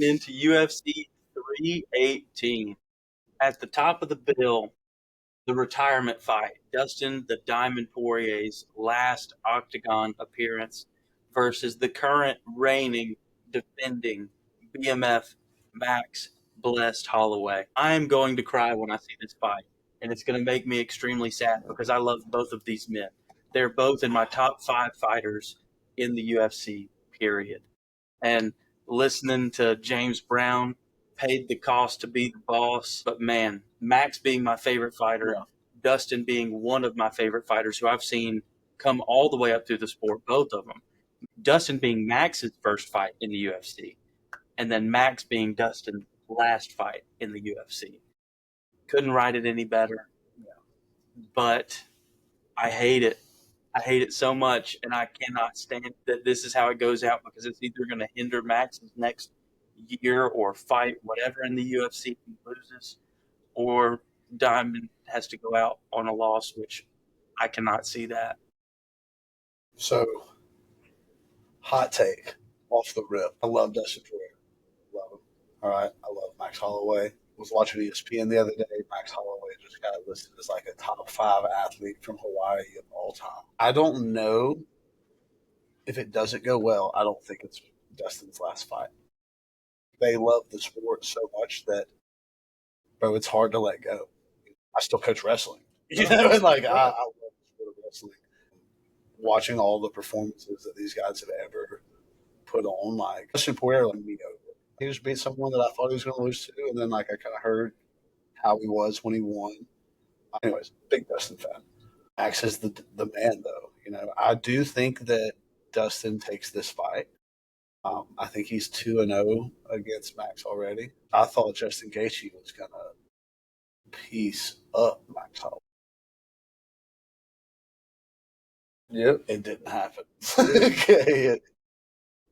getting into UFC 318. At the top of the bill, the retirement fight. Dustin the Diamond Poirier's last octagon appearance versus the current reigning, defending BMF Max Blessed Holloway. I am going to cry when I see this fight, and it's going to make me extremely sad because I love both of these men. They're both in my top 5 fighters in the UFC, period. And listening to James Brown paid the cost to be the boss. But man, Max being my favorite fighter, Dustin being one of my favorite fighters who I've seen come all the way up through the sport, both of them. Dustin being Max's first fight in the UFC, and then Max being Dustin's last fight in the UFC. Couldn't write it any better. But I hate it. I hate it so much, and I cannot stand that this is how it goes out because it's either going to hinder Max's next year or fight, whatever in the UFC if he loses, or Diamond has to go out on a loss, which I cannot see that. So, hot take off the rip. I love Dustin Poirier. Love him. All right. I love Max Holloway. Was watching ESPN the other day. Max Holloway just got listed as like a top 5 athlete from Hawaii of all time. I don't know if it doesn't go well. I don't think it's Dustin's last fight. They love the sport so much that, bro, it's hard to let go. I still coach wrestling. You know, and like I love the sport of wrestling. Watching all the performances that these guys have ever put on, like Dustin Poirier, like me over. He just beat someone that I thought he was going to lose to, and then like I kind of heard how he was when he won. Anyways, big Dustin fan. Max is the man, though. You know, I do think that Dustin takes this fight. I think he's 2-0 against Max already. I thought Justin Gaethje was going to piece up Max Holloway. Yep. It didn't happen. Okay.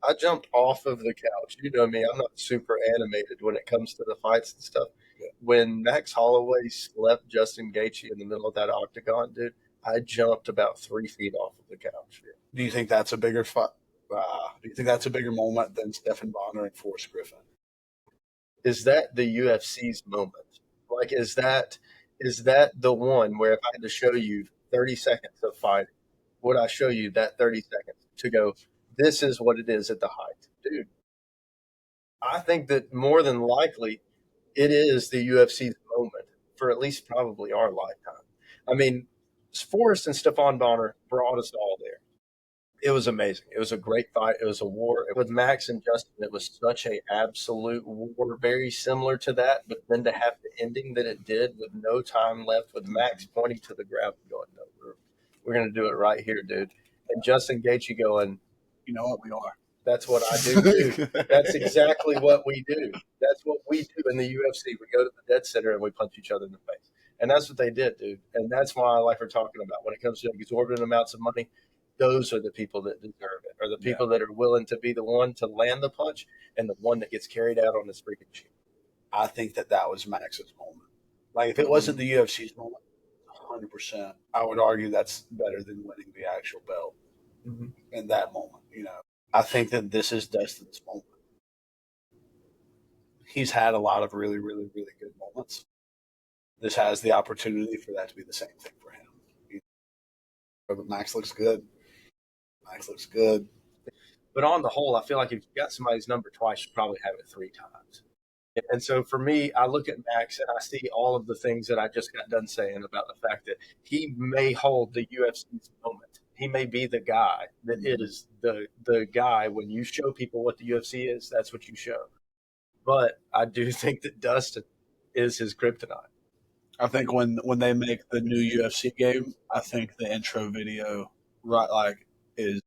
I jumped off of the couch. You know me, I'm not super animated when it comes to the fights and stuff. Yeah. When Max Holloway slept Justin Gaethje in the middle of that octagon, dude, I jumped about 3 feet off of the couch. Do you think that's a bigger fight? Do you think that's a bigger moment than Stephan Bonner and Forrest Griffin? Is that the UFC's moment? Like, is that the one where if I had to show you 30 seconds of fighting, would I show you that 30 seconds to go, this is what it is at the height? Dude, I think that more than likely it is the UFC's moment for at least probably our lifetime. I mean, Forrest and Stephan Bonner brought us all there. It was amazing. It was a great fight. It was a war. With Max and Justin, it was such a absolute war, very similar to that. But then to have the ending that it did with no time left, with Max pointing to the ground and going, no, we're going to do it right here, dude. And Justin Gaethje going, you know what, we are. That's what I do too. That's exactly what we do. That's what we do in the UFC. We go to the dead center and we punch each other in the face. And that's what they did, dude. And that's why I like we're talking about. When it comes to exorbitant amounts of money, those are the people that deserve it, or the people that are willing to be the one to land the punch and the one that gets carried out on this freaking sheet. I think that was Max's moment. Like, if it wasn't the UFC's moment, 100%, I would argue that's better than winning the actual belt in that moment, you know. I think that this is Dustin's moment. He's had a lot of really, really, really good moments. This has the opportunity for that to be the same thing for him. But Max looks good. Max looks good. But on the whole, I feel like if you got somebody's number twice, you probably have it 3 times. And so for me, I look at Max and I see all of the things that I just got done saying about the fact that he may hold the UFC's moment. He may be the guy that is the guy. When you show people what the UFC is, that's what you show. But I do think that Dustin is his kryptonite. I think when they make the new UFC game, I think the intro video, right, like, is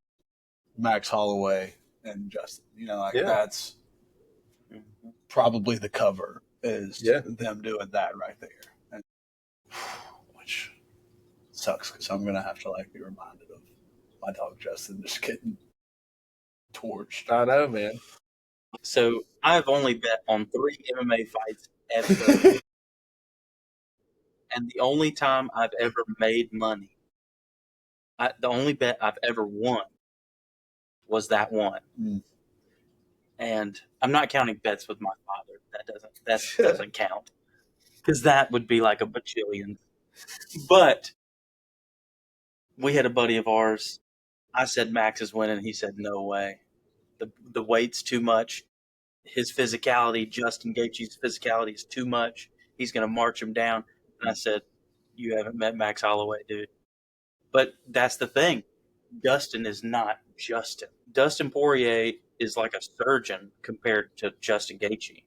Max Holloway and Justin. You know, like that's probably the cover is them doing that right there, and, which sucks because I'm gonna have to like be reminded of my dog Justin just getting torched. I know, man. So I've only bet on 3 MMA fights ever. And the only time I've ever made money, the only bet I've ever won was that one. And I'm not counting bets with my father. That doesn't count because that would be like a bajillion. But we had a buddy of ours. I said Max is winning. He said no way. The weight's too much. His physicality, Justin Gaethje's physicality, is too much. He's going to march him down. And I said, you haven't met Max Holloway, dude. But that's the thing. Dustin is not Justin. Dustin Poirier is like a surgeon compared to Justin Gaethje.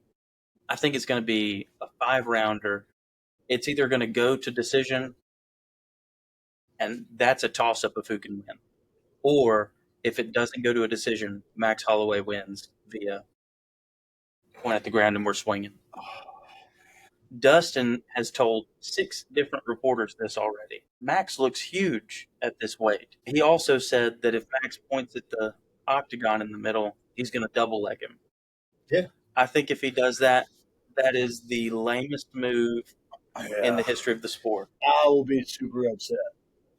I think it's going to be a 5-rounder. It's either going to go to decision, and that's a toss-up of who can win. Or if it doesn't go to a decision, Max Holloway wins via point at the ground and we're swinging. Dustin has told 6 different reporters this already. Max looks huge at this weight. He also said that if Max points at the octagon in the middle, he's going to double leg him. Yeah. I think if he does that, that is the lamest move in the history of the sport. I will be super upset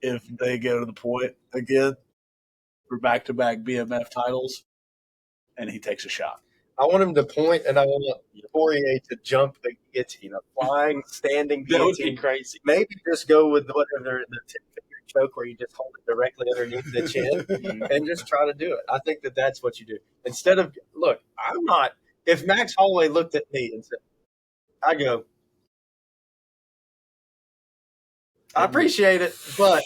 if they go to the point again for back-to-back BMF titles and he takes a shot. I want him to point, and I want Poirier to jump the guillotine, a flying, standing That would be guillotine. crazy. Maybe just go with whatever the 10-finger choke where you just hold it directly underneath the chin and just try to do it. I think that that's what you do. Instead of, look, I'm not, if Max Holloway looked at me and said, I go, I appreciate it, but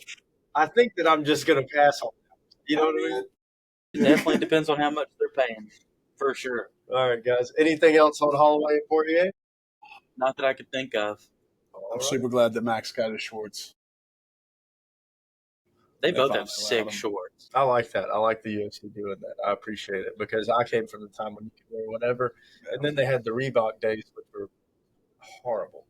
I think that I'm just going to pass on that. You know what I mean? It definitely depends on how much they're paying, for sure. All right, guys. Anything else on Holloway and Poirier? Not that I could think of. I'm super glad that Max got his shorts. They both finally have allowed sick them. shorts. I like that. I like the UFC doing that. I appreciate it because I came from the time when you could wear whatever, and then they had the Reebok days, which were horrible.